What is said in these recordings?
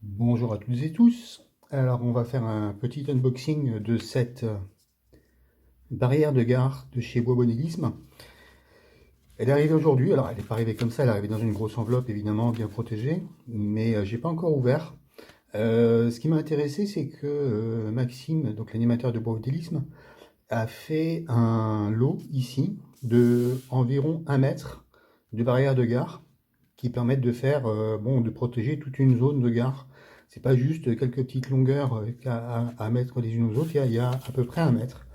Bonjour à toutes et tous. Alors, on va faire un petit unboxing de cette barrière de gare de chez Bois Bonellisme. Elle est arrivée aujourd'hui. Alors, elle n'est pas arrivée comme ça, elle est arrivée dans une grosse enveloppe, évidemment, bien protégée, mais j'ai pas encore ouvert. Ce qui m'a intéressé, c'est que Maxime, donc l'animateur de Bois Bonellisme, a fait un lot ici de environ 1 mètre de barrière de gare qui permettent de faire, bon, de protéger toute une zone de gare. C'est pas juste quelques petites longueurs à mettre les unes aux autres, il y a à peu près 1 mètre.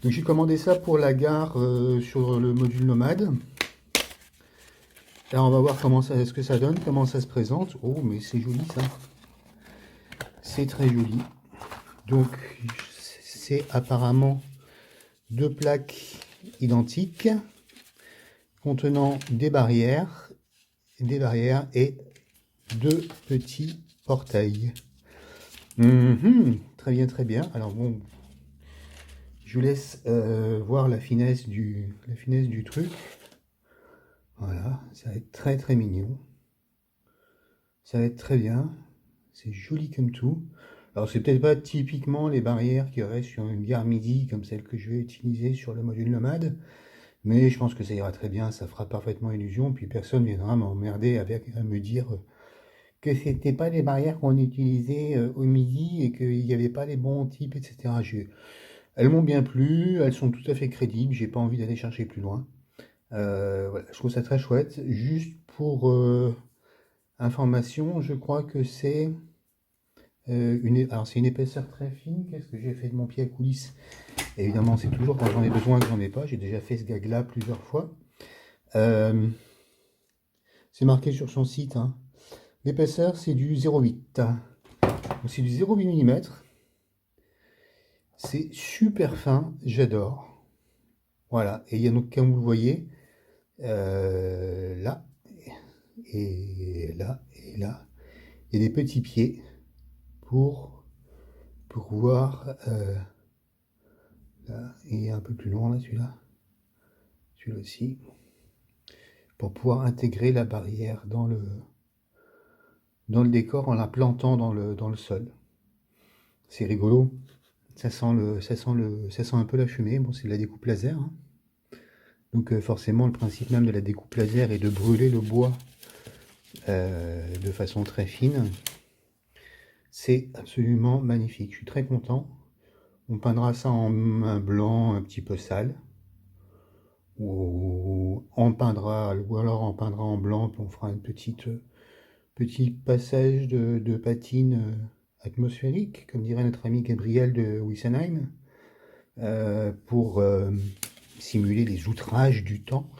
Donc j'ai commandé ça pour la gare sur le module nomade. Là on va voir comment ça, ce que ça donne, comment ça se présente. Oh mais c'est joli ça. C'est très joli. Donc c'est apparemment deux plaques identiques contenant des barrières et deux petits portails. Très bien, très bien. Alors bon, je vous laisse voir la finesse du truc. Voilà, ça va être très très mignon. Ça va être très bien. C'est joli comme tout. Alors c'est peut-être pas typiquement les barrières qui restent sur une gare midi comme celle que je vais utiliser sur le module nomade, mais je pense que ça ira très bien, ça fera parfaitement illusion, puis personne viendra m'emmerder avec à me dire que c'était pas les barrières qu'on utilisait au midi et qu'il n'y avait pas les bons types, etc. Elles m'ont bien plu, elles sont tout à fait crédibles, j'ai pas envie d'aller chercher plus loin. Voilà, je trouve ça très chouette. Juste pour information, je crois que c'est alors c'est une épaisseur très fine. Qu'est-ce que j'ai fait de mon pied à coulisse? Évidemment, c'est toujours quand j'en ai besoin que j'en ai pas. J'ai déjà fait ce gag-là plusieurs fois. Euh, c'est marqué sur son site, hein. L'épaisseur, c'est du 0,8. Donc c'est du 0,8 mm. C'est super fin, j'adore. Voilà, et il y a donc, comme vous le voyez, là, et là, et là, il y a des petits pieds pour voir, là, et un peu plus loin, là, celui-là aussi, pour pouvoir intégrer la barrière dans le décor en la plantant dans le sol. C'est rigolo, ça sent un peu la fumée. Bon, c'est de la découpe laser, hein. Donc forcément, le principe même de la découpe laser est de brûler le bois de façon très fine. C'est absolument magnifique, je suis très content. On peindra ça en un blanc un petit peu sale, ou alors on peindra en blanc, puis on fera une petit passage de patine atmosphérique, comme dirait notre ami Gabriel de Wissenheim, pour simuler les outrages du temps.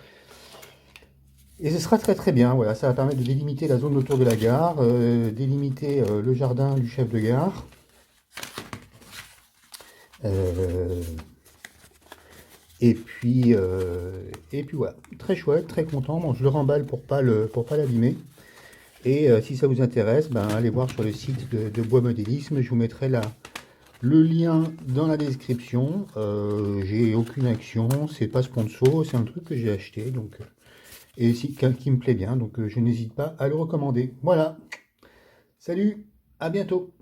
Et ce sera très très bien, voilà, ça va permettre de délimiter la zone autour de la gare, délimiter le jardin du chef de gare. Et puis voilà, très chouette, très content. Bon, je le remballe pour pas l'abîmer. Et si ça vous intéresse, ben, allez voir sur le site de Bois Modélisme. Je vous mettrai le lien dans la description. J'ai aucune action, c'est pas sponsor, c'est un truc que j'ai acheté. Donc, et qui me plaît bien, donc je n'hésite pas à le recommander. Voilà, salut, à bientôt.